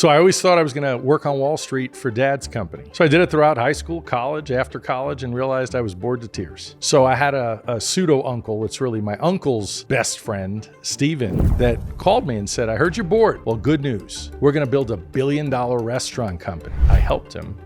So I always thought I was going to work on Wall Street for Dad's company. So I did it throughout high school, college, after college, and realized I was bored to tears. So I had a pseudo uncle. It's really my uncle's best friend, Steven, that called me and said, I heard you're bored. Well, good news. We're going to build $1 billion restaurant company. I helped him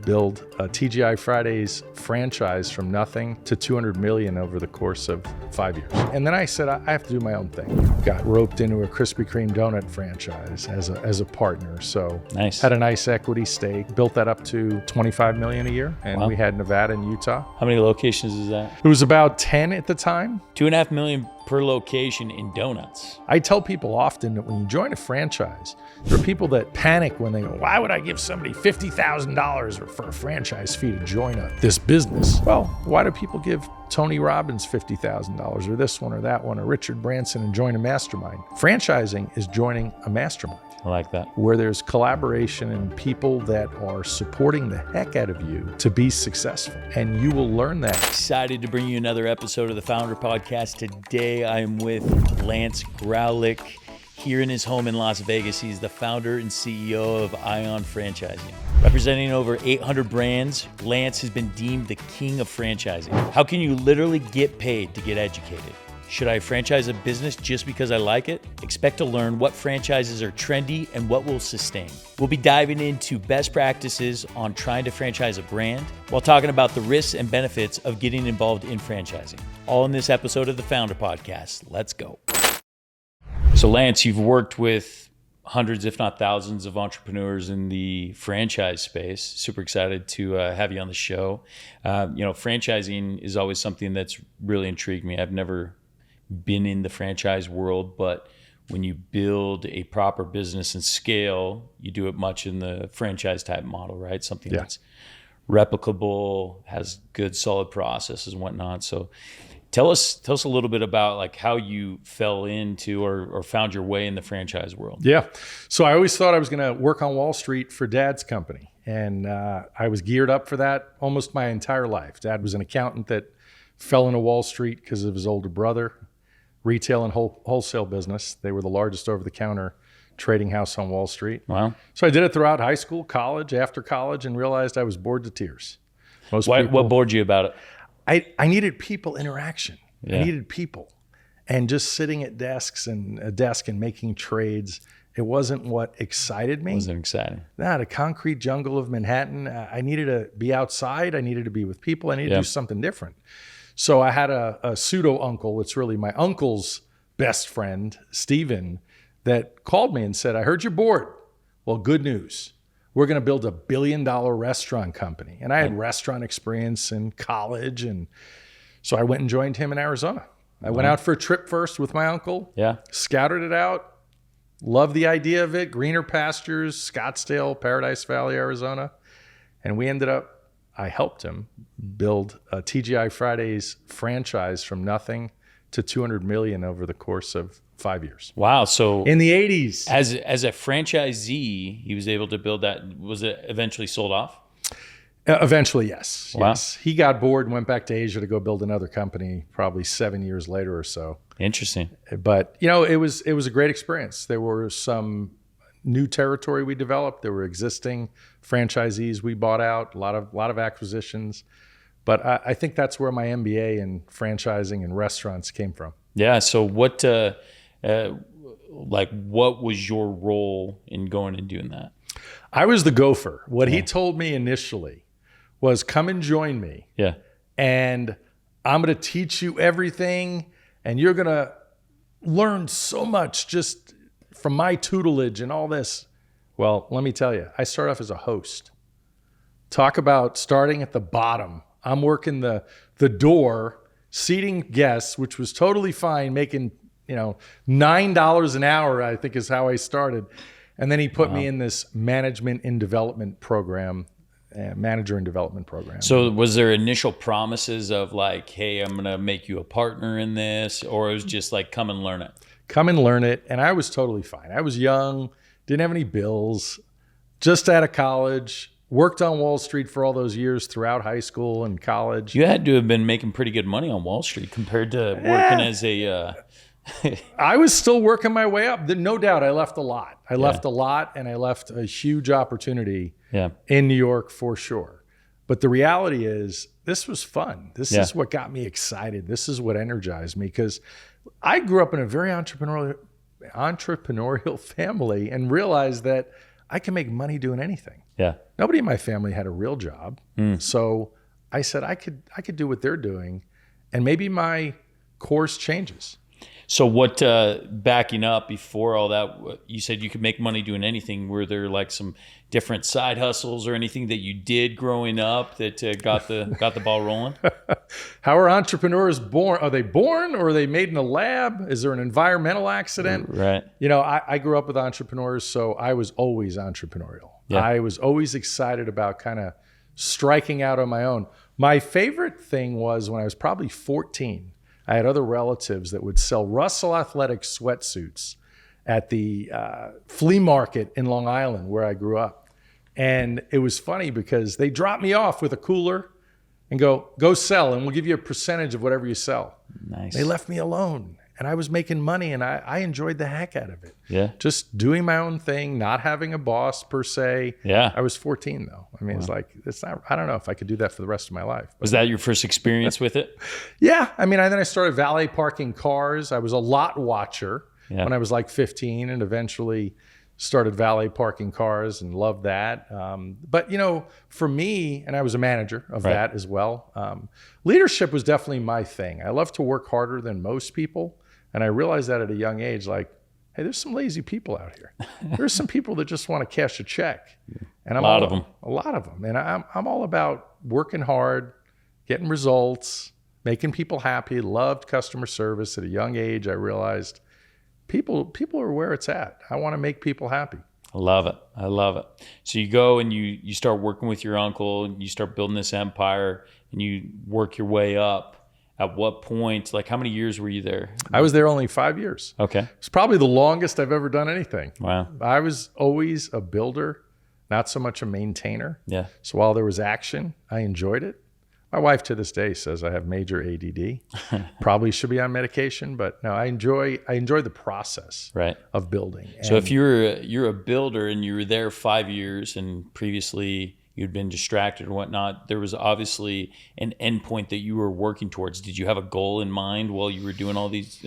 build a TGI Fridays franchise from nothing to 200 million over the course of 5 years. And then I said, I have to do my own thing. Got roped into a Krispy Kreme donut franchise as a partner. So nice. Had a nice equity stake, built that up to 25 million a year. And we had Nevada and Utah. How many locations is that? It was about 10 at the time. 2.5 million per location in donuts. I tell people often that when you join a franchise, there are people that panic when they go, why would I give somebody $50,000 for a franchise fee to join this business? Well, why do people give Tony Robbins $50,000 or this one or that one or Richard Branson and join a mastermind? Franchising is joining a mastermind. I like that. Where there's collaboration and people that are supporting the heck out of you to be successful. And you will learn that. Excited to bring you another episode of the Founder Podcast. Today I'm with Lance Gramlich here in his home in Las Vegas. He's the founder and CEO of Ion Franchising. Representing over 800 brands, Lance has been deemed the king of franchising. How can you literally get paid to get educated? Should I franchise a business just because I like it? Expect to learn what franchises are trendy and what will sustain. We'll be diving into best practices on trying to franchise a brand while talking about the risks and benefits of getting involved in franchising. All in this episode of the Founder Podcast. Let's go. So Lance, you've worked with hundreds, if not thousands, of entrepreneurs in the franchise space. Super excited to have you on the show. Franchising is always something that's really intrigued me. I've never been in the franchise world, but when you build a proper business and scale, you do it much in the franchise type model, right? Something that's replicable, has good solid processes and whatnot. So tell us a little bit about like how you fell into or found your way in the franchise world. Yeah. So I always thought I was going to work on Wall Street for Dad's company. And I was geared up for that almost my entire life. Dad was an accountant that fell into Wall Street because of his older brother. Retail and wholesale business. They were the largest over-the-counter trading house on Wall Street. Wow. So I did it throughout high school, college, after college, and realized I was bored to tears. What bored you about it? I needed people interaction. Yeah. I needed people. And just sitting at a desk and making trades, it wasn't what excited me. It wasn't exciting. The concrete jungle of Manhattan. I needed to be outside. I needed to be with people. I needed to do something different. So I had a pseudo uncle. It's really my uncle's best friend, Steven, that called me and said, I heard you're bored. Well, good news. We're going to build $1 billion restaurant company. And I had restaurant experience in college. And so I went and joined him in Arizona. I went out for a trip first with my uncle, scouted it out, loved the idea of it, greener pastures, Scottsdale, Paradise Valley, Arizona. And we ended up, I helped him build a TGI Fridays franchise from nothing to 200 million over the course of 5 years. Wow. So in the 80s. As a franchisee, he was able to build that. Was it eventually sold off? Eventually, yes. Wow. Yes. He got bored and went back to Asia to go build another company probably 7 years later or so. Interesting. But, it was a great experience. There were some new territory we developed. There were existing franchisees we bought out, a lot of acquisitions. But I think that's where my MBA in franchising and restaurants came from. Yeah. So what was your role in going and doing that? I was the Gopher. What he told me initially was, come and join me. Yeah. And I'm going to teach you everything. And you're going to learn so much just from my tutelage and all this. Well, let me tell you, I started off as a host. Talk about starting at the bottom. I'm working the door, seating guests, which was totally fine, making $9 an hour, I think is how I started. And then he put me in this management and development program, manager and development program. So was there initial promises of like, hey, I'm going to make you a partner in this, or it was just like, come and learn it? Come and learn it. And I was totally fine. I was young, didn't have any bills, just out of college, worked on Wall Street for all those years throughout high school and college. You had to have been making pretty good money on Wall Street compared to working as a I was still working my way up. No doubt I left a lot. I left a lot, and I left a huge opportunity in New York for sure. But the reality is this was fun. This is what got me excited. This is what energized me, because I grew up in a very entrepreneurial family and realized that I can make money doing anything. Yeah. Nobody in my family had a real job. So I said I could do what they're doing, and maybe my course changes. So what, backing up before all that, you said you could make money doing anything. Were there like some different side hustles or anything that you did growing up that got the ball rolling? How are entrepreneurs born? Are they born, or are they made in a lab? Is there an environmental accident? Right. You know, I grew up with entrepreneurs, so I was always entrepreneurial. Yeah. I was always excited about kind of striking out on my own. My favorite thing was when I was probably 14, I had other relatives that would sell Russell Athletic sweatsuits at the flea market in Long Island where I grew up. And it was funny because they dropped me off with a cooler and go sell, and we'll give you a percentage of whatever you sell. Nice. They left me alone, and I was making money, and I enjoyed the heck out of it. Yeah. Just doing my own thing, not having a boss per se. Yeah. I was 14 though. I mean, it's like, I don't know if I could do that for the rest of my life. Was that your first experience with it? Yeah. I mean, then I started valet parking cars. I was a lot watcher when I was like 15, and eventually started valet parking cars and loved that. But, you know, for me, and I was a manager of that as well, leadership was definitely my thing. I love to work harder than most people. And I realized that at a young age, like, hey, there's some lazy people out here. There's some people that just want to cash a check. And I'm a lot of them. And I'm all about working hard, getting results, making people happy, loved customer service. At a young age, I realized people are where it's at. I want to make people happy. I love it. So you go and you start working with your uncle, and you start building this empire, and you work your way up. At what point, like how many years were you there? I was there only 5 years. Okay. It's probably the longest I've ever done anything. Wow. I was always a builder, not so much a maintainer. Yeah. So while there was action, I enjoyed it. My wife to this day says I have major ADD. Probably should be on medication, but no, I enjoy the process of building. So if you're a builder and you were there 5 years, and previously you'd been distracted or whatnot, there was obviously an endpoint that you were working towards. Did you have a goal in mind while you were doing all these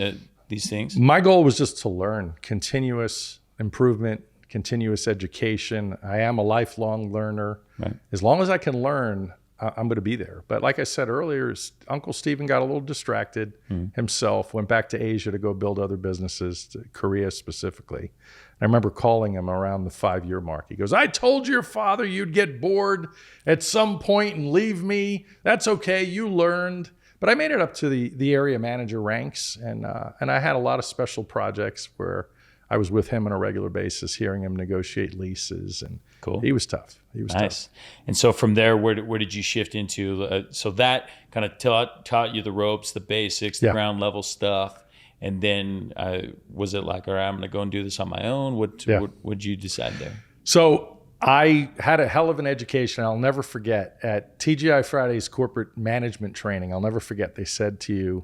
things? My goal was just to learn, continuous improvement, continuous education. I am a lifelong learner. Right. As long as I can learn, I'm going to be there. But like I said earlier, Uncle Stephen got a little distracted himself, went back to Asia to go build other businesses, to Korea specifically. I remember calling him around the 5-year mark. He goes, I told your father you'd get bored at some point and leave me. That's okay. You learned. But I made it up to the area manager ranks. And I had a lot of special projects where I was with him on a regular basis, hearing him negotiate leases. And he was tough. He was tough. And so from there, where did you shift into? So that kind of taught you the ropes, the basics, the ground level stuff. And then was it like, all right, I'm going to go and do this on my own? What would you decide there? So I had a hell of an education. I'll never forget at TGI Fridays corporate management training. I'll never forget. They said to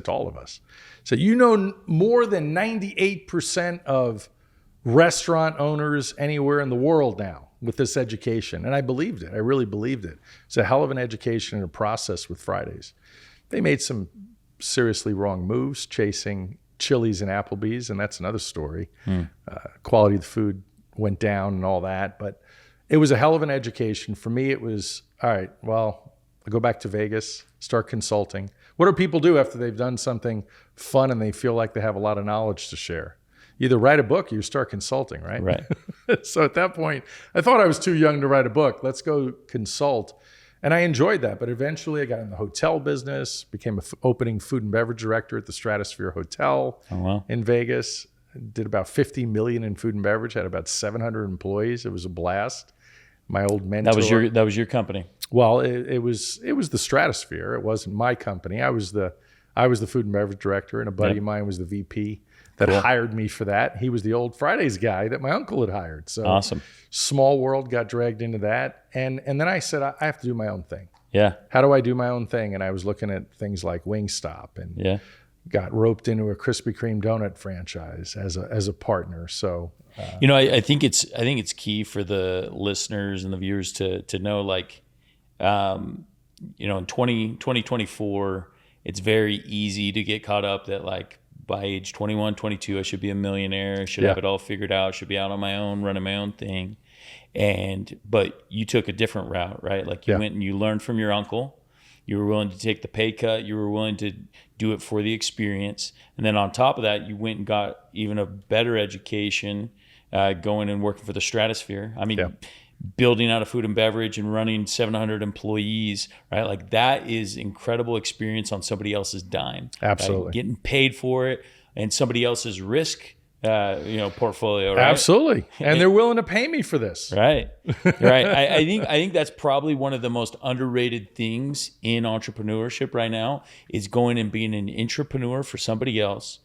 all of us, so you know more than 98% of restaurant owners anywhere in the world now with this education. And I believed it. I really believed it. It's a hell of an education and a process with Fridays. They made some seriously wrong moves, chasing Chili's and Applebee's, and that's another story. Quality of the food went down and all that, but it was a hell of an education. For me, it was, all right, well, I'll go back to Vegas, start consulting. What do people do after they've done something fun and they feel like they have a lot of knowledge to share? Either write a book or you start consulting, right? Right. So at that point, I thought I was too young to write a book. Let's go consult. And I enjoyed that, but eventually I got in the hotel business, became an opening food and beverage director at the Stratosphere Hotel in Vegas. Did about $50 million in food and beverage, had about 700 employees. It was a blast. My old mentor. That was your company. Well, it was the Stratosphere. It wasn't my company. I was the food and beverage director, and a buddy of mine was the VP that hired me for that. He was the old Fridays guy that my uncle had hired. So awesome. Small world, got dragged into that. And then I said, I have to do my own thing. Yeah. How do I do my own thing? And I was looking at things like Wingstop and got roped into a Krispy Kreme donut franchise as a partner. So, I think it's key for the listeners and the viewers to know, like, in 2024, it's very easy to get caught up that, like, by age 21, 22, I should be a millionaire. I should have it all figured out. Should be out on my own, running my own thing. But you took a different route, right? Like, you went and you learned from your uncle. You were willing to take the pay cut. You were willing to do it for the experience. And then on top of that, you went and got even a better education, going and working for the stratosphere. I mean, building out a food and beverage and running 700 employees, right? Like, that is incredible experience on somebody else's dime. Absolutely. Right? Getting paid for it and somebody else's risk, portfolio, right? Absolutely. And they're willing to pay me for this. Right. Right. I think that's probably one of the most underrated things in entrepreneurship right now, is going and being an intrapreneur for somebody else,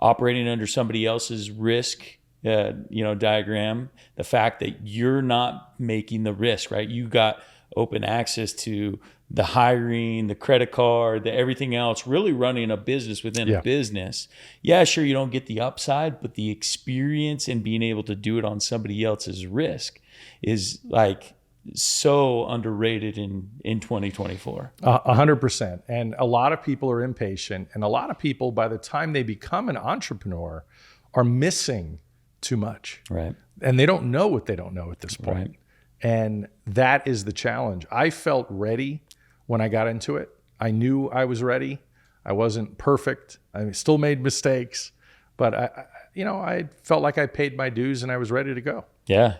operating under somebody else's risk, diagram. The fact that you're not making the risk, right? You got open access to the hiring, the credit card, the everything else, really running a business within a business. Yeah, sure, you don't get the upside, but the experience and being able to do it on somebody else's risk is, like, so underrated in 2024. 100%. And a lot of people are impatient. And a lot of people, by the time they become an entrepreneur, are missing too much. Right. And they don't know what they don't know at this point. Right. And that is the challenge. I felt ready when I got into it. I knew I was ready. I wasn't perfect. I still made mistakes, but I felt like I paid my dues and I was ready to go. Yeah.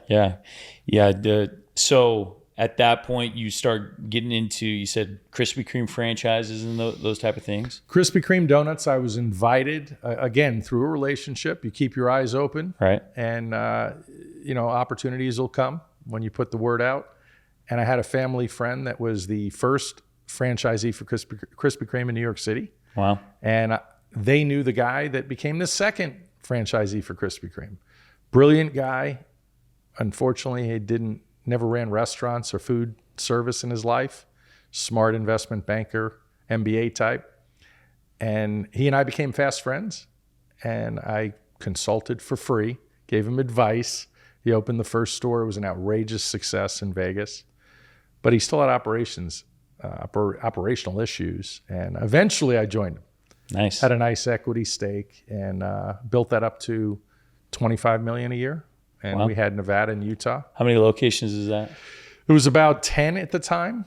So at that point, you start getting into, you said Krispy Kreme franchises and those type of things. Krispy Kreme donuts. I was invited again through a relationship. You keep your eyes open, right? And opportunities will come when you put the word out. And I had a family friend that was the first franchisee for Krispy Kreme in New York City. Wow. And they knew the guy that became the second franchisee for Krispy Kreme. Brilliant guy. Unfortunately, he never ran restaurants or food service in his life. Smart investment banker, MBA type. And he and I became fast friends. And I consulted for free, gave him advice. He opened the first store. It was an outrageous success in Vegas. But he still had operational issues. And eventually I joined him. Nice. Had a nice equity stake and built that up to $25 million a year. And we had Nevada and Utah. How many locations is that? It was about 10 at the time.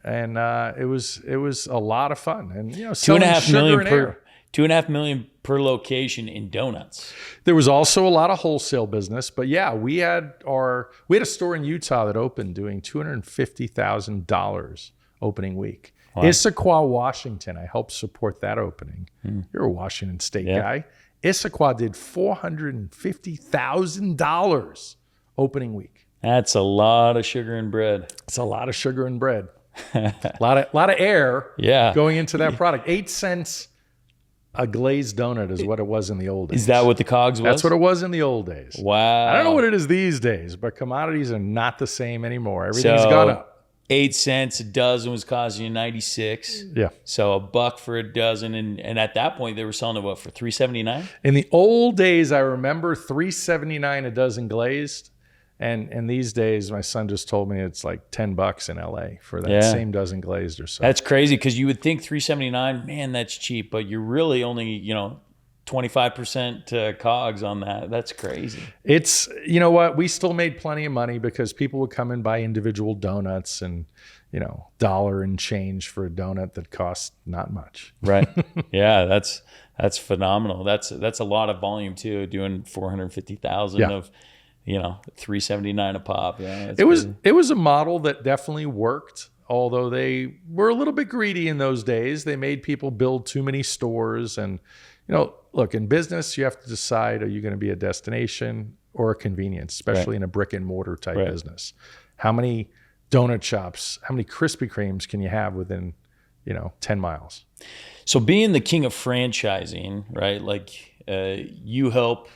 And it was a lot of fun. And, $2.5 million per location in donuts. There was also a lot of wholesale business, but we had a store in Utah that opened doing $250,000 opening week. Wow. Issaquah, Washington. I helped support that opening. You're a Washington State guy. Issaquah did $450,000 opening week. That's a lot of sugar and bread. It's a lot of sugar and bread. a lot of air going into that product. 8 cents a glazed donut is what it was in the old days. Is that what the COGS was? That's what it was in the old days. Wow. I don't know what it is these days, but commodities are not the same anymore. Everything's gone up. 8 cents a dozen was costing you 96. Yeah. So $1 for a dozen. And at that point, they were selling it, for $3.79? In the old days, I remember $3.79 a dozen glazed. And these days, my son just told me it's like $10 in LA for that same dozen glazed or so. That's crazy, because you would think $3.79, man, that's cheap. But you're really only, 25% COGS on that. That's crazy. It's, you know what? We still made plenty of money because people would come and buy individual donuts and, $1 and change for a donut that costs not much. Right. Yeah, that's phenomenal. That's a lot of volume too, doing 450,000 of, $3.79 a pop. Yeah. It was a model that definitely worked. Although they were a little bit greedy in those days. They made people build too many stores. And, look, in business, you have to decide, are you going to be a destination or a convenience, especially in a brick and mortar type business? How many donut shops, how many Krispy Kremes can you have within, 10 miles? So being the king of franchising, right? Like you help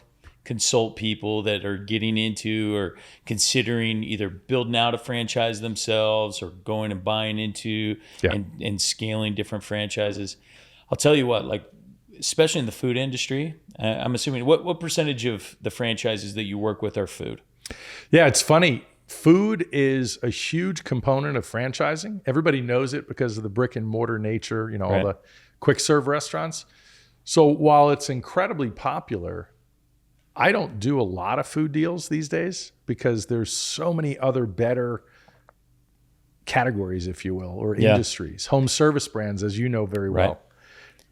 consult people that are getting into or considering either building out a franchise themselves or going and buying into and scaling different franchises. I'll tell you what, like especially in the food industry, I'm assuming, what percentage of the franchises that you work with are food? Yeah, it's funny. Food is a huge component of franchising. Everybody knows it because of the brick and mortar nature, all Right. the quick serve restaurants. So while it's incredibly popular, I don't do a lot of food deals these days because there's so many other better categories, if you will, or industries. Home service brands, as you know very well. Right.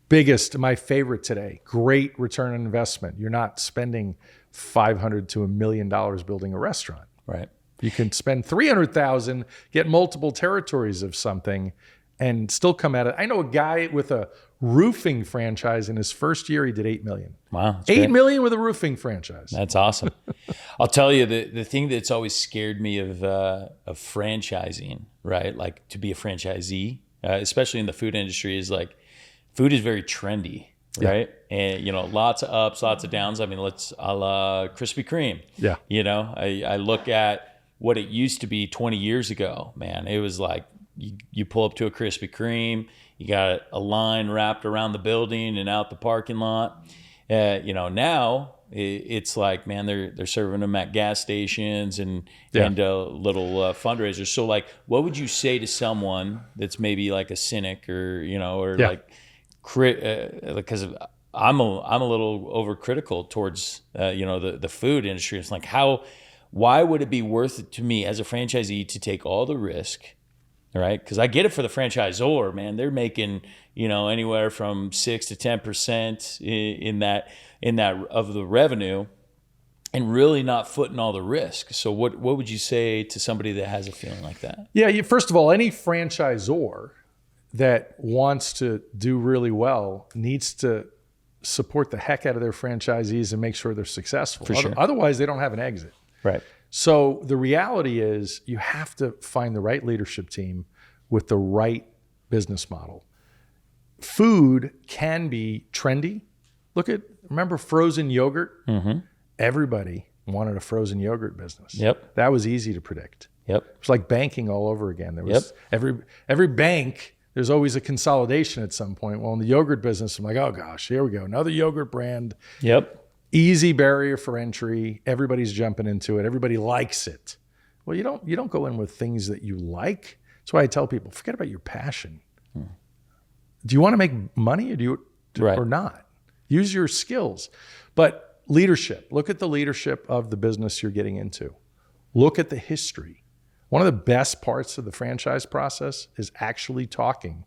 Biggest, my favorite today, great return on investment. You're not spending $500 to $1 million building a restaurant. Right. You can spend $300,000, get multiple territories of something, and still come at it. I know a guy with a roofing franchise in his first year, he did $8 million. Wow. That's $8 great. million with a roofing franchise. That's awesome. I'll tell you, the thing that's always scared me of franchising, right? Like to be a franchisee, especially in the food industry, is like food is very trendy, right? Yeah. And, lots of ups, lots of downs. I mean, a la Krispy Kreme. Yeah. I look at what it used to be 20 years ago, man. It was like you pull up to a Krispy Kreme, you got a line wrapped around the building and out the parking lot. Now it's like, man, they're serving them at gas stations and little fundraisers. So like, what would you say to someone that's maybe like a cynic or like, because I'm a little overcritical towards the food industry. It's like, why would it be worth it to me as a franchisee to take all the risk? Right, because I get it for the franchisor, man. They're making anywhere from 6 to 10% in that of the revenue, and really not footing all the risk. So what would you say to somebody that has a feeling like that? Yeah, first of all, any franchisor that wants to do really well needs to support the heck out of their franchisees and make sure they're successful. For sure. Otherwise, they don't have an exit. Right. So the reality is you have to find the right leadership team with the right business model. Food can be trendy. Remember frozen yogurt? Mm-hmm. Everybody wanted a frozen yogurt business. Yep. That was easy to predict. Yep. It was like banking all over again. There was every bank, there's always a consolidation at some point. Well, in the yogurt business, I'm like, oh gosh, here we go. Another yogurt brand. Yep. Easy barrier for entry. Everybody's jumping into it. Everybody likes it. Well, you don't go in with things that you like. That's why I tell people, forget about your passion. Do you want to make money or not? Use your skills. But leadership, look at the leadership of the business you're getting into. Look at the history. One of the best parts of the franchise process is actually talking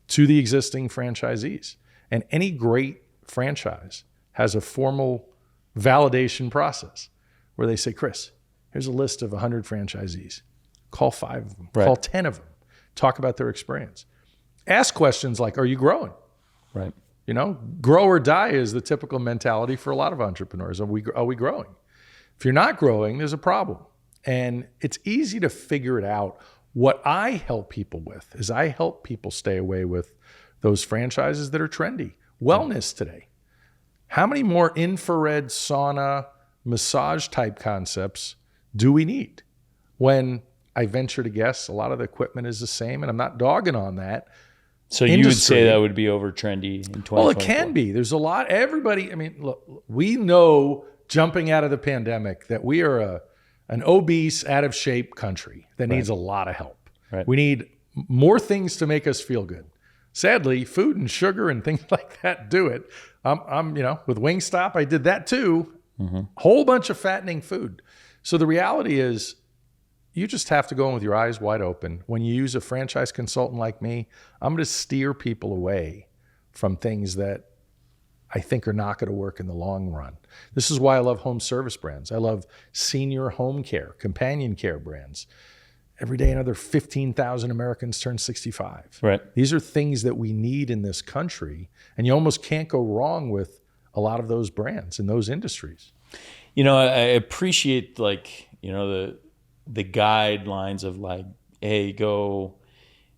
to the existing franchisees. And any great franchise has a formal validation process where they say, Chris, here's a list of 100 franchisees. Call 5 of them, call 10 of them, talk about their experience. Ask questions like, are you growing? Right. Grow or die is the typical mentality for a lot of entrepreneurs. Are we growing? If you're not growing, there's a problem. And it's easy to figure it out. What I help people with is I help people stay away with those franchises that are trendy. Wellness today. How many more infrared sauna, massage type concepts do we need? When I venture to guess a lot of the equipment is the same, and I'm not dogging on that. So you would say that would be over trendy in 2024? Well, it can be. There's a lot. Everybody, look, we know jumping out of the pandemic that we are an obese, out of shape country that needs a lot of help. Right. We need more things to make us feel good. Sadly, food and sugar and things like that do it. I'm with Wingstop, I did that too. Mm-hmm. Whole bunch of fattening food. So the reality is, you just have to go in with your eyes wide open. When you use a franchise consultant like me, I'm going to steer people away from things that I think are not going to work in the long run. This is why I love home service brands. I love senior home care, companion care brands. Every day another 15,000 Americans turn 65. Right. These are things that we need in this country, and you almost can't go wrong with a lot of those brands in those industries. I appreciate the guidelines of like, hey, go,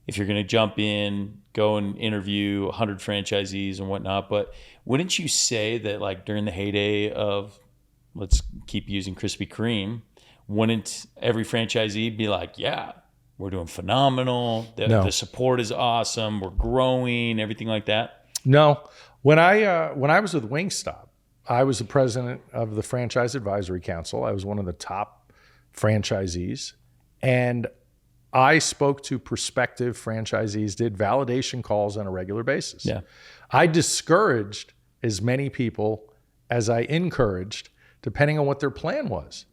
if you're going to jump in, go and interview 100 franchisees and whatnot. But wouldn't you say that like during the heyday of, let's keep using Krispy Kreme, wouldn't every franchisee be like, yeah, we're doing phenomenal. The support is awesome. We're growing, everything like that? No. When I was with Wingstop, I was the president of the Franchise Advisory Council. I was one of the top franchisees. And I spoke to prospective franchisees, did validation calls on a regular basis. Yeah. I discouraged as many people as I encouraged, depending on what their plan was.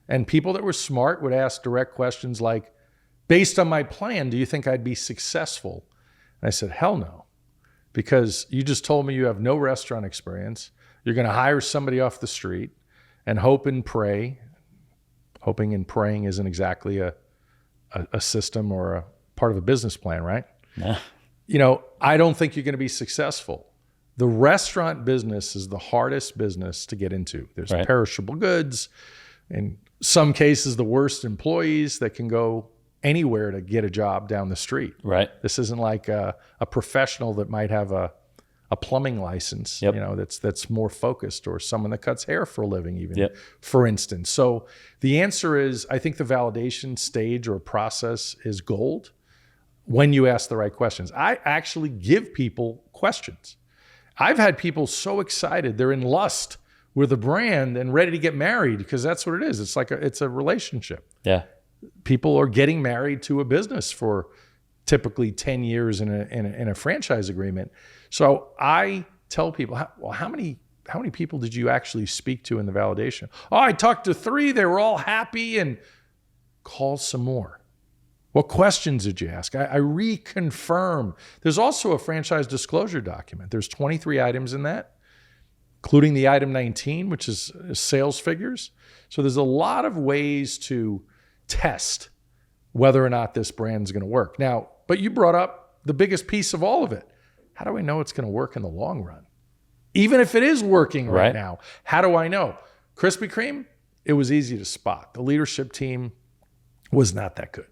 And people that were smart would ask direct questions like, based on my plan, do you think I'd be successful? And I said, hell no, because you just told me you have no restaurant experience. You're going to hire somebody off the street and hope and pray. Hoping and praying isn't exactly a system or a part of a business plan, right? Yeah. You know, I don't think you're going to be successful. The restaurant business is the hardest business to get into. There's perishable goods. In some cases, the worst employees that can go anywhere to get a job down the street. Right. This isn't like a professional that might have a plumbing license, Yep. you know, that's more focused, or someone that cuts hair for a living even, Yep. for instance. So the answer is, I think the validation stage or process is gold when you ask the right questions. I actually give people questions. I've had people so excited, they're in lust with a brand and ready to get married, because that's what it is. It's like it's a relationship. Yeah. People are getting married to a business for typically 10 years in a franchise agreement. So I tell people, well, how many people did you actually speak to in the validation? Oh, I talked to 3. They were all happy, and call some more. What questions did you ask? I reconfirm. There's also a franchise disclosure document. There's 23 items in that, including the item 19, which is sales figures. So there's a lot of ways to test whether or not this brand is going to work. Now, but you brought up the biggest piece of all of it. How do I know it's going to work in the long run? Even if it is working right now, how do I know? Krispy Kreme, it was easy to spot. The leadership team was not that good.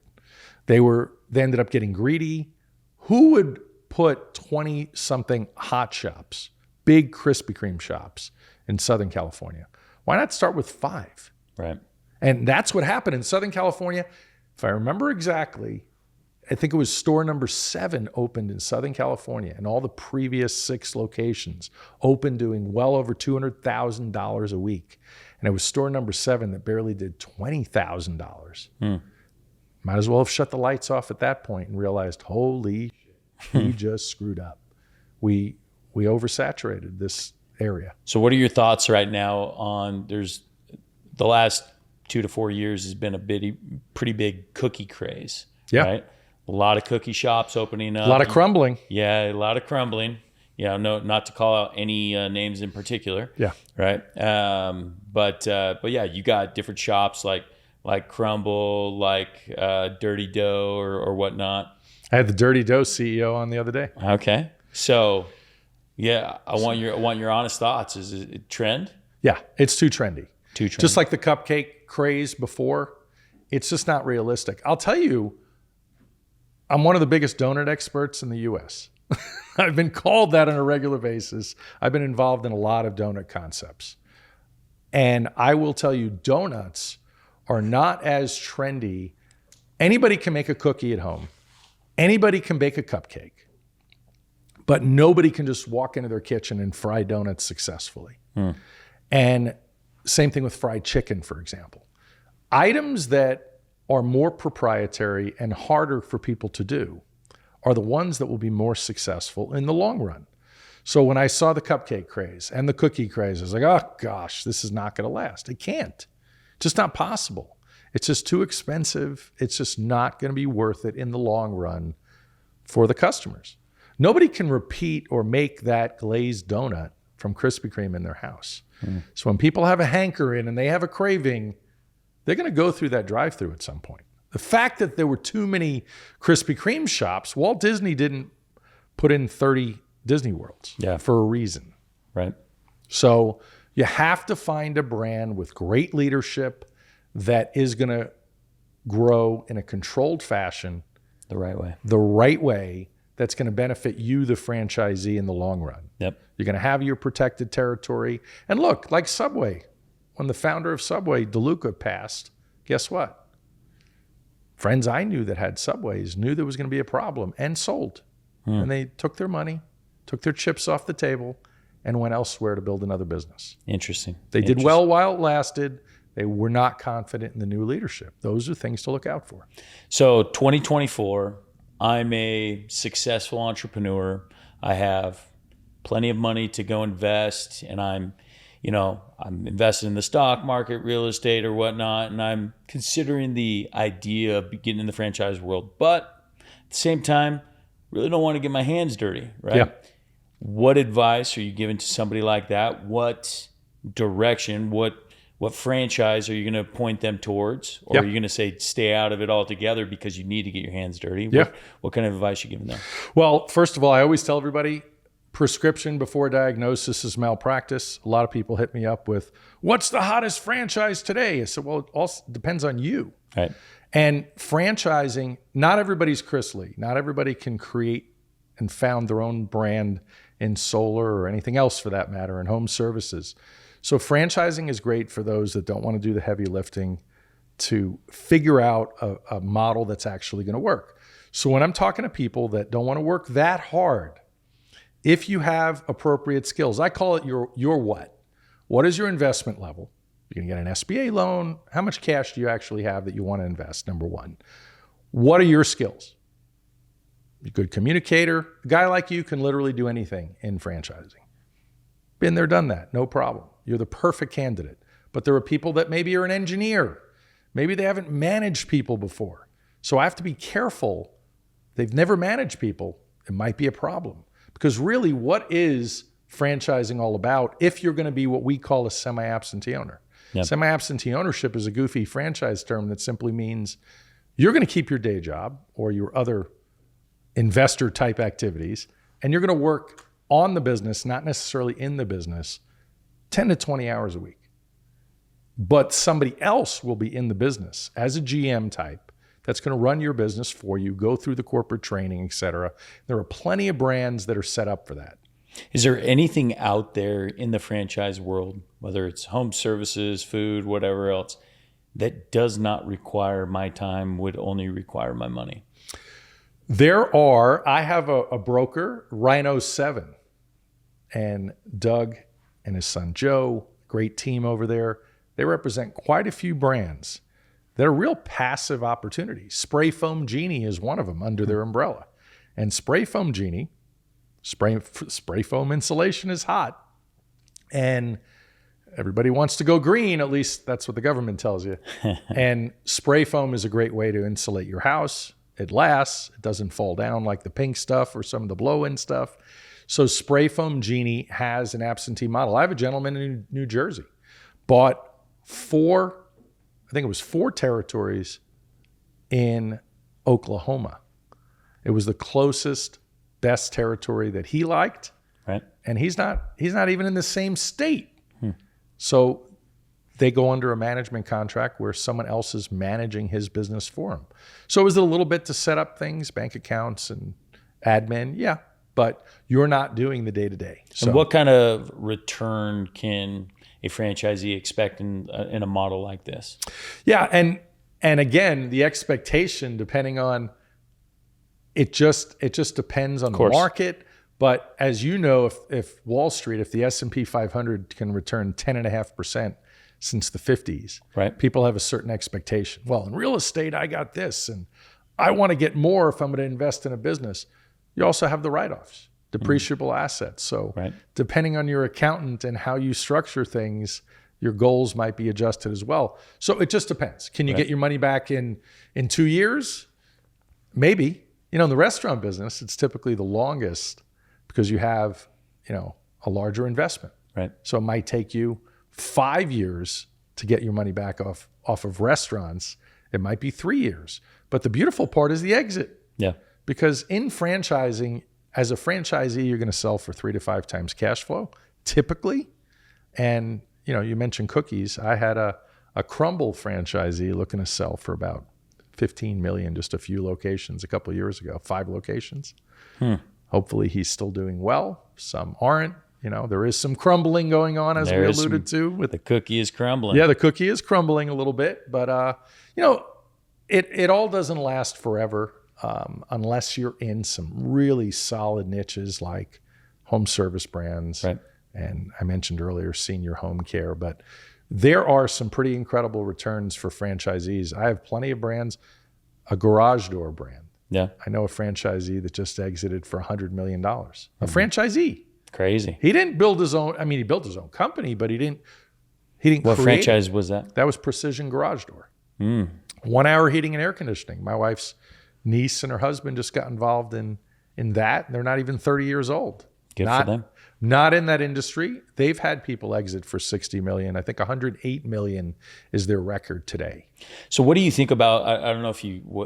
They ended up getting greedy. Who would put 20-something hot shops, big Krispy Kreme shops in Southern California? Why not start with 5? Right. And that's what happened in Southern California. If I remember exactly, I think it was store number 7 opened in Southern California, and all the previous 6 locations opened doing well over $200,000 a week. And it was store number 7 that barely did $20,000. Might as well have shut the lights off at that point and realized, holy shit, we just screwed up. We oversaturated this area. So what are your thoughts right now on, there's the last 2 to 4 years has been a pretty big cookie craze. Yeah. Right? A lot of cookie shops opening up. A lot of crumbling. Yeah, a lot of crumbling. Yeah, no, not to call out any names in particular. Yeah. Right. But yeah, you got different shops like Crumble, like Dirty Dough or whatnot. I had the Dirty Dough CEO on the other day. Okay. So yeah, I want your honest thoughts. Is it a trend? Yeah, it's too trendy. Too trendy. Just like the cupcake craze before, it's just not realistic. I'll tell you, I'm one of the biggest donut experts in the U.S. I've been called that on a regular basis. I've been involved in a lot of donut concepts. And I will tell you, donuts are not as trendy. Anybody can make a cookie at home. Anybody can bake a cupcake. But nobody can just walk into their kitchen and fry donuts successfully. And same thing with fried chicken, for example. Items that are more proprietary and harder for people to do are the ones that will be more successful in the long run. So when I saw the cupcake craze and the cookie craze, I was like, oh gosh, this is not going to last. It can't. It's just not possible. It's just too expensive. It's just not going to be worth it in the long run for the customers. Nobody can repeat or make that glazed donut from Krispy Kreme in their house. So when people have a hankering and they have a craving, they're going to go through that drive-through at some point. The fact that there were too many Krispy Kreme shops, Walt Disney didn't put in 30 Disney Worlds for a reason. Right. So you have to find a brand with great leadership that is going to grow in a controlled fashion. The right way. That's going to benefit you, the franchisee, in the long run. Yep. You're going to have your protected territory. And look, like Subway, when the founder of Subway, DeLuca, passed, guess what? Friends I knew that had Subways knew there was going to be a problem and sold. And they took their money took their chips off the table, and went elsewhere to build another business. Interesting. They did well while it lasted. They were not confident in the new leadership. Those are things to look out for. So 2024, I'm a successful entrepreneur. I have plenty of money to go invest, and I'm invested in the stock market, real estate or whatnot, and I'm considering the idea of getting in the franchise world. But at the same time, really don't want to get my hands dirty, right? Yeah. What advice are you giving to somebody like that? What direction, what franchise are you going to point them towards? Or are you going to say stay out of it altogether because you need to get your hands dirty? What kind of advice are you giving them? Well, first of all, I always tell everybody, prescription before diagnosis is malpractice. A lot of people hit me up with, what's the hottest franchise today? I said, well, it also depends on you. Right. And franchising, not everybody's Chris Lee. Not everybody can create and found their own brand in solar or anything else for that matter, in home services. So franchising is great for those that don't want to do the heavy lifting to figure out a model that's actually going to work. So when I'm talking to people that don't want to work that hard, if you have appropriate skills, I call it your what. What is your investment level? You're going to get an SBA loan. How much cash do you actually have that you want to invest? Number one. What are your skills? You're a good communicator. A guy like you can literally do anything in franchising. Been there, done that, no problem. You're the perfect candidate. But there are people that maybe are an engineer. Maybe they haven't managed people before. So I have to be careful. They've never managed people. It might be a problem. Because really, what is franchising all about if you're going to be what we call a semi-absentee owner? Yep. Semi-absentee ownership is a goofy franchise term that simply means you're going to keep your day job or your other investor type activities, and you're going to work on the business, not necessarily in the business, 10 to 20 hours a week. But somebody else will be in the business as a GM type that's going to run your business for you, go through the corporate training, et cetera. There are plenty of brands that are set up for that. Is there anything out there in the franchise world, whether it's home services, food, whatever else, that does not require my time, would only require my money? There are. I have a broker, Rhino 7, and Doug and his son Joe, great team over there. They represent quite a few brands that are real passive opportunities. Spray Foam Genie is one of them under their umbrella. And Spray Foam Genie, spray foam insulation is hot. And everybody wants to go green, at least that's what the government tells you. And spray foam is a great way to insulate your house. It lasts. It doesn't fall down like the pink stuff or some of the blow-in stuff. So Spray Foam Genie has an absentee model. I have a gentleman in New Jersey, bought four territories in Oklahoma. It was the closest, best territory that he liked. Right. And he's not even in the same state. So they go under a management contract where someone else is managing his business for him. So is it a little bit to set up things, bank accounts and admin? Yeah, but you're not doing the day-to-day. So, and what kind of return can a franchisee expect in a model like this? Yeah, and again, the expectation, depending on, it just depends on the market. But as you know, if Wall Street, if the S&P 500 can return 10.5% since the 50s, right, people have a certain expectation. Well, in real estate, I got this, and I want to get more if I'm going to invest in a business. You also have the write-offs, depreciable assets. So depending on your accountant and how you structure things, your goals might be adjusted as well. So it just depends. Can you get your money back in 2 years? Maybe. In the restaurant business, it's typically the longest because you have, a larger investment. Right. So it might take you 5 years to get your money back off of restaurants. It might be 3 years. But the beautiful part is the exit. Yeah. Because in franchising, as a franchisee, you're going to sell for 3 to 5 times cash flow, typically. And, you mentioned cookies. I had a Crumble franchisee looking to sell for about $15 million, just a few locations a couple of years ago, 5 locations. Hopefully he's still doing well. Some aren't. There is some crumbling going on, as we alluded to. With the cookie is crumbling. Yeah, the cookie is crumbling a little bit. But, it all doesn't last forever unless you're in some really solid niches like home service brands. Right. And I mentioned earlier senior home care, but there are some pretty incredible returns for franchisees. I have plenty of brands, a garage door brand. Yeah. I know a franchisee that just exited for $100 million. A franchisee. Crazy. He didn't build his own, I mean, he built his own company, but he didn't What create. franchise was that? That was Precision Garage Door. 1 hour heating and air conditioning. My wife's niece and her husband just got involved in that. They're not even 30 years old. Good for them. Not in that industry. They've had people exit for 60 million. I think 108 million is their record today. So what do you think about, I don't know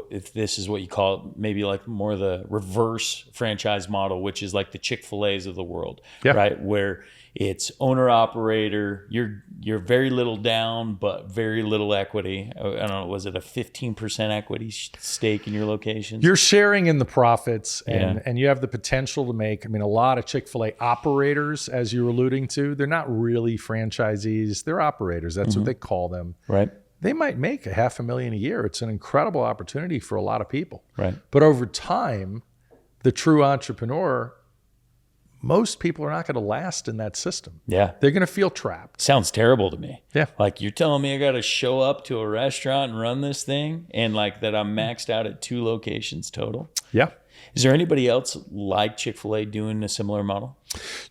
if this is what you call it, maybe like more the reverse franchise model, which is like the Chick-fil-A's of the world, right? Where it's owner operator, you're very little down, but very little equity. I don't know, was it a 15% equity stake in your locations? You're sharing in the profits and you have the potential to make, I mean, a lot of Chick-fil-A operators, as you're alluding to, they're not really franchisees, they're operators. That's what they call them. Right. They might make $500,000 a year. It's an incredible opportunity for a lot of people. Right. But over time, the true entrepreneur, most people are not going to last in that system. Yeah. They're going to feel trapped. Sounds terrible to me. Yeah. Like you're telling me I got to show up to a restaurant and run this thing and like that I'm maxed out at 2 locations total. Yeah. Is there anybody else like Chick-fil-A doing a similar model?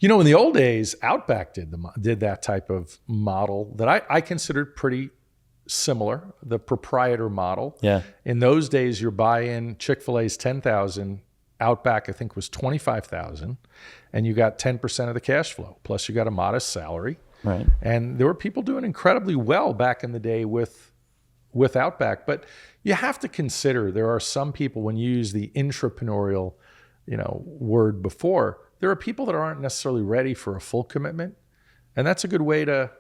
You know, in the old days, Outback did that type of model that I considered pretty similar, the proprietor model. Yeah. In those days, your buy-in, Chick-fil-A's 10,000, Outback I think was 25,000, and you got 10% of the cash flow. Plus you got a modest salary. Right. And there were people doing incredibly well back in the day with Outback, but you have to consider there are some people, when you use the intrapreneurial, word before, there are people that aren't necessarily ready for a full commitment. And that's a good way to,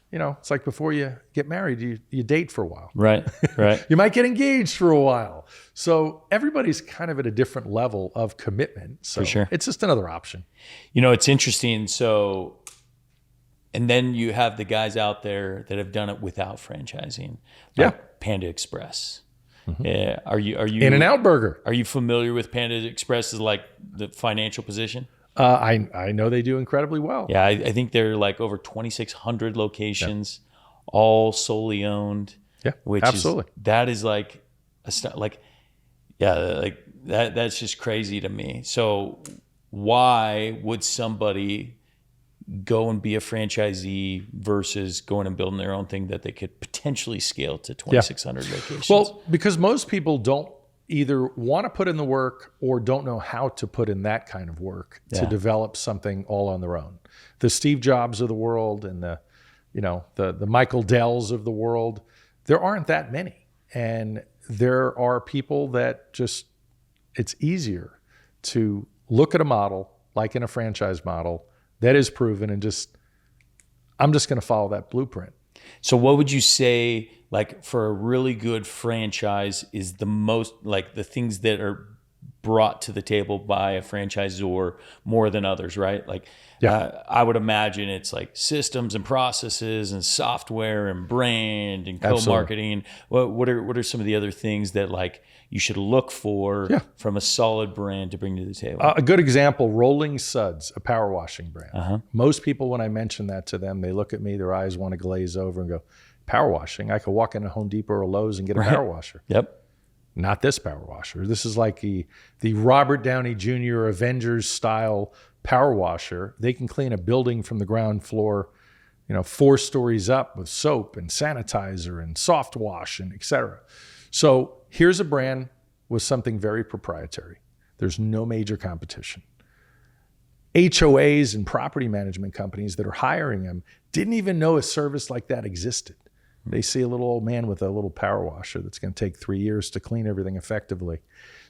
it's like before you get married, you date for a while. Right. Right. You might get engaged for a while. So everybody's kind of at a different level of commitment. So For sure. It's just another option. It's interesting. So, and then you have the guys out there that have done it without franchising. Like Panda Express. Are you In-N-Out Burger? Are you familiar with Panda Express as like the financial position? I know they do incredibly well. Yeah, I think they're like over 2,600 locations, all solely owned. Yeah, which absolutely. That is like that's just crazy to me. So why would somebody go and be a franchisee versus going and building their own thing that they could potentially scale to 2,600 locations? Well, because most people don't either want to put in the work or don't know how to put in that kind of work to develop something all on their own. The Steve Jobs of the world and the Michael Dells of the world, there aren't that many. And there are people that just, it's easier to look at a model like in a franchise model that is proven and I'm just going to follow that blueprint. So what would you say, like for a really good franchise, is the most, like the things that are brought to the table by a franchisor more than others, right? Like I would imagine it's like systems and processes and software and brand and co-marketing. What are some of the other things that like you should look for from a solid brand to bring to the table? A good example, Rolling Suds, a power washing brand. Most people, when I mention that to them, they look at me, their eyes want to glaze over and go, power washing? I could walk into Home Depot or Lowe's and get a power washer. Yep. Not this power washer. This is like the Robert Downey Jr. Avengers style power washer. They can clean a building from the ground floor, 4 stories up with soap and sanitizer and soft wash and et cetera. So here's a brand with something very proprietary. There's no major competition. HOAs and property management companies that are hiring them didn't even know a service like that existed. They see a little old man with a little power washer that's going to take 3 years to clean everything effectively.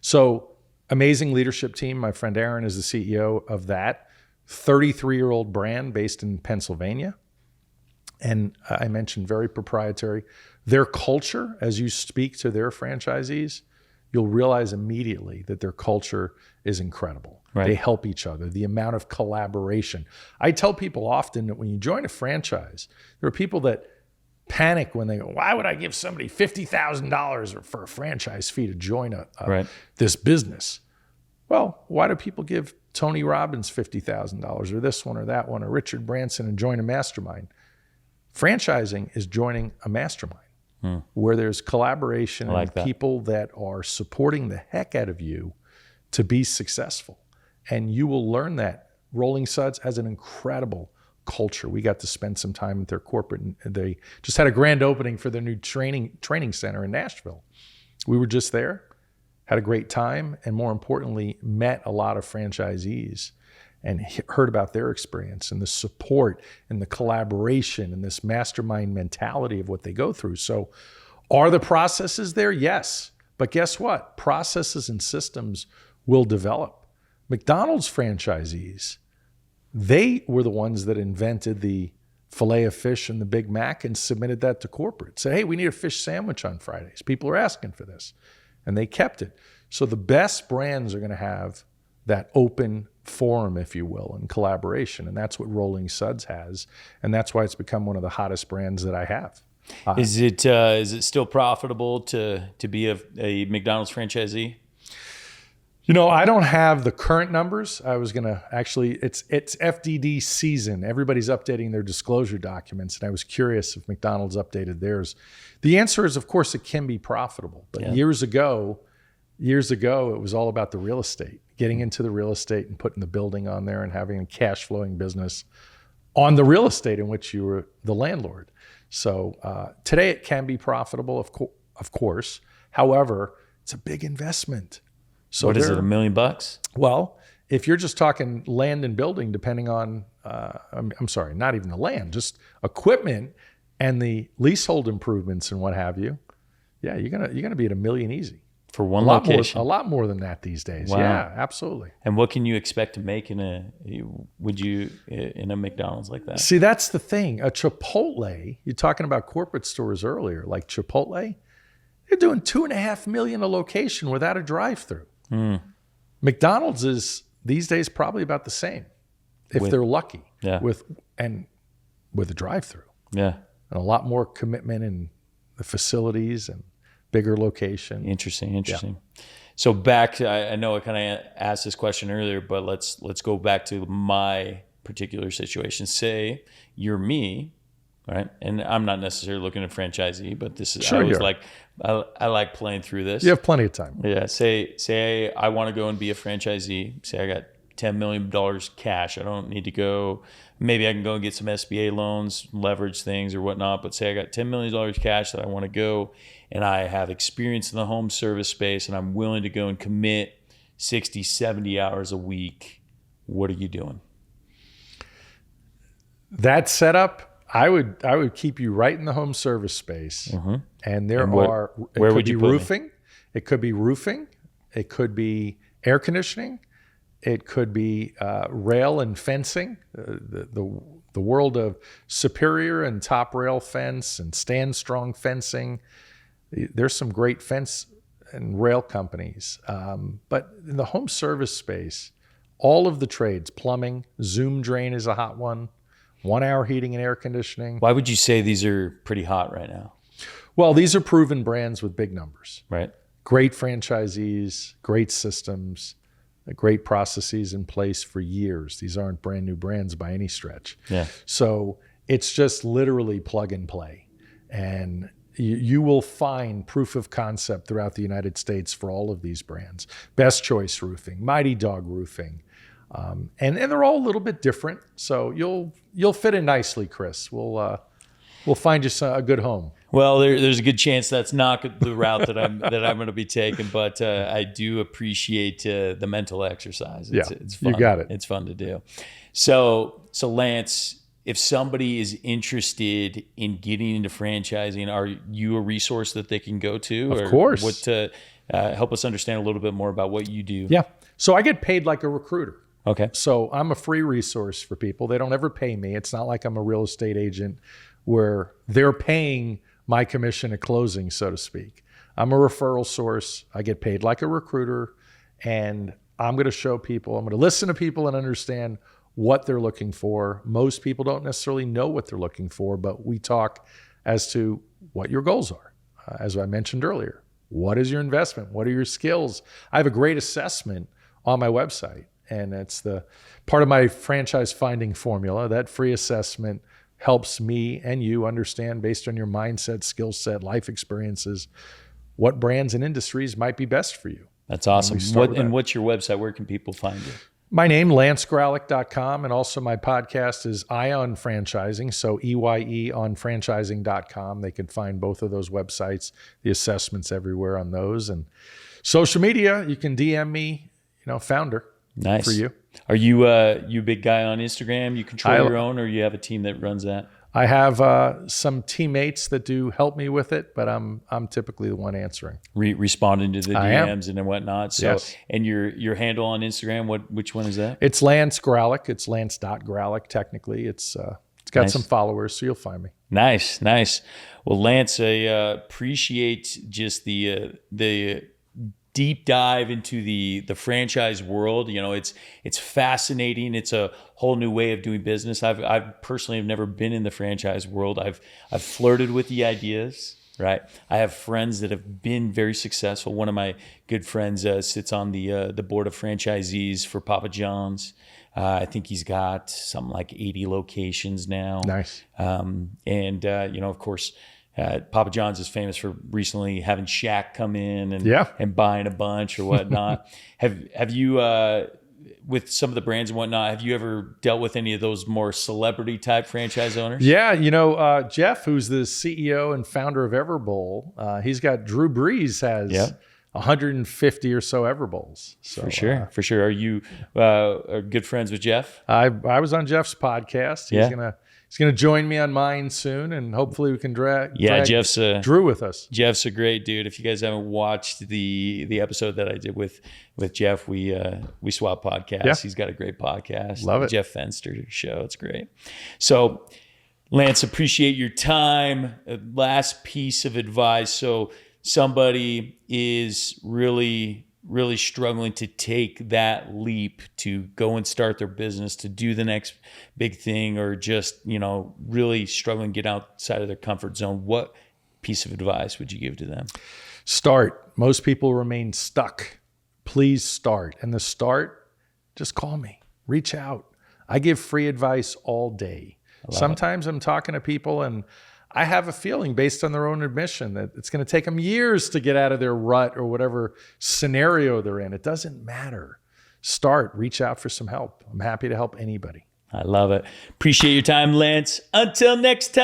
So amazing leadership team. My friend Aaron is the CEO of that 33-year-old brand based in Pennsylvania. And I mentioned very proprietary. Their culture, as you speak to their franchisees, you'll realize immediately that their culture is incredible. Right. They help each other, the amount of collaboration. I tell people often that when you join a franchise, there are people that panic when they go, why would I give somebody $50,000 for a franchise fee to join this business? Well, why do people give Tony Robbins $50,000 or this one or that one or Richard Branson and join a mastermind? Franchising is joining a mastermind where there's collaboration and people that are supporting the heck out of you to be successful. And you will learn that. Rolling Suds has an incredible culture. We got to spend some time at their corporate, and they just had a grand opening for their new training center in Nashville. We were just there, had a great time, and more importantly, met a lot of franchisees and heard about their experience and the support and the collaboration and this mastermind mentality of what they go through. So are the processes there? Yes. But guess what? Processes and systems will develop. McDonald's franchisees, they were the ones that invented the filet of fish and the Big Mac and submitted that to corporate. Say, hey, we need a fish sandwich on Fridays. People are asking for this. And they kept it. So the best brands are going to have that open forum, if you will, and collaboration. And that's what Rolling Suds has. And that's why it's become one of the hottest brands that I have. Is it still profitable to be a McDonald's franchisee? You know, I don't have the current numbers. I was going to actually, it's FDD season. Everybody's updating their disclosure documents. And I was curious if McDonald's updated theirs. The answer is, of course, it can be profitable. But years ago, it was all about the real estate, getting into the real estate and putting the building on there and having a cash flowing business on the real estate in which you were the landlord. So today it can be profitable, of course. However, it's a big investment. So what is it, $1 million? Well, if you're just talking land and building, depending on, I'm sorry, not even the land, just equipment and the leasehold improvements and what have you, yeah, you're gonna be at $1 million easy for one location. A lot more than that these days. Wow. Yeah, absolutely. And what can you expect to make in a McDonald's like that? See, that's the thing. A Chipotle, you're talking about corporate stores earlier, like Chipotle, they're doing $2.5 million a location without a drive-through. McDonald's is these days probably about the same, if they're lucky. Yeah. With a drive-through. Yeah. And a lot more commitment in the facilities and bigger location. Interesting. Yeah. So back to, I know I kind of asked this question earlier, but let's go back to my particular situation. Say you're me, right? And I'm not necessarily looking at franchisee, but this is, sure, I like playing through this. You have plenty of time. Yeah. Say I want to go and be a franchisee. Say I got $10 million cash. I don't need to go. Maybe I can go and get some SBA loans, leverage things or whatnot. But say I got $10 million cash that I want to go, and I have experience in the home service space, and I'm willing to go and commit 60, 70 hours a week. What are you doing? That setup, I would keep you right in the home service space. Mm-hmm. And where would you put roofing? Me? It could be roofing. It could be air conditioning. It could be rail and fencing, the world of Superior and Top Rail Fence and Stand Strong Fencing. There's some great fence and rail companies. But in the home service space, all of the trades, plumbing, Zoom Drain is a hot one, 1 hour heating and air conditioning. Why would you say these are pretty hot right now? Well, these are proven brands with big numbers. Right. Great franchisees, great systems, great processes in place for years. These aren't brand new brands by any stretch. Yeah. So it's just literally plug and play. And you will find proof of concept throughout the United States for all of these brands. Best Choice Roofing, Mighty Dog Roofing. And they're all a little bit different. So you'll fit in nicely, Chris. We'll find you a good home. Well, there's a good chance that's not the route that I'm going to be taking, but I do appreciate the mental exercise. It's fun. You got it. It's fun to do. So Lance, if somebody is interested in getting into franchising, are you a resource that they can go to? Of course. What to help us understand a little bit more about what you do? Yeah. So I get paid like a recruiter. Okay. So I'm a free resource for people. They don't ever pay me. It's not like I'm a real estate agent where they're paying my commission at closing, so to speak. I'm a referral source. I get paid like a recruiter, and I'm going to show people, I'm going to listen to people and understand what they're looking for. Most people don't necessarily know what they're looking for, but we talk as to what your goals are. As I mentioned earlier, what is your investment? What are your skills? I have a great assessment on my website. And it's the part of my franchise finding formula. That free assessment helps me and you understand, based on your mindset, skill set, life experiences, what brands and industries might be best for you. That's awesome. What's your website? Where can people find you? My name, lancegramlich.com, and also my podcast is Ion Franchising, so EYE on franchising.com. They can find both of those websites, the assessments everywhere on those. And social media, you can DM me, founder. Nice. For you. Are you a big guy on Instagram? You control your own, or you have a team that runs that? I have some teammates that do help me with it, but I'm typically the one answering, responding to the DMs and whatnot. So, yes. And your handle on Instagram, which one is that? It's Lance Gramlich. It's Lance.Gramlich. Technically, it's got some followers, so you'll find me. Nice. Well, Lance, I appreciate just the deep dive into the franchise world. It's fascinating. It's a whole new way of doing business. I've personally have never been in the franchise world. I've flirted with the ideas, right? I have friends that have been very successful. One of my good friends sits on the board of franchisees for Papa John's. I think he's got something like 80 locations now. Nice. Of course, Papa John's is famous for recently having Shaq come in and buying a bunch or whatnot. Have you, with some of the brands and whatnot, have you ever dealt with any of those more celebrity type franchise owners? Yeah, Jeff, who's the CEO and founder of Everbowl, he's got Drew Brees has 150 or so Everbowls. So, for sure. Are you are good friends with Jeff? I was on Jeff's podcast. He's gonna join me on mine soon, and hopefully we can drag Jeff's Drew with us. Jeff's a great dude. If you guys haven't watched the episode that I did with Jeff, we swap podcasts. Yeah. He's got a great podcast. Love it. Jeff Fenster show. It's great. So, Lance, appreciate your time. Last piece of advice. So somebody is really struggling to take that leap to go and start their business, to do the next big thing, or just, really struggling to get outside of their comfort zone. What piece of advice would you give to them? Start. Most people remain stuck. Please start. And the start, just call me, reach out. I give free advice all day. Sometimes I'm talking to people and I have a feeling, based on their own admission, that it's going to take them years to get out of their rut or whatever scenario they're in. It doesn't matter. Start, reach out for some help. I'm happy to help anybody. I love it. Appreciate your time, Lance. Until next time.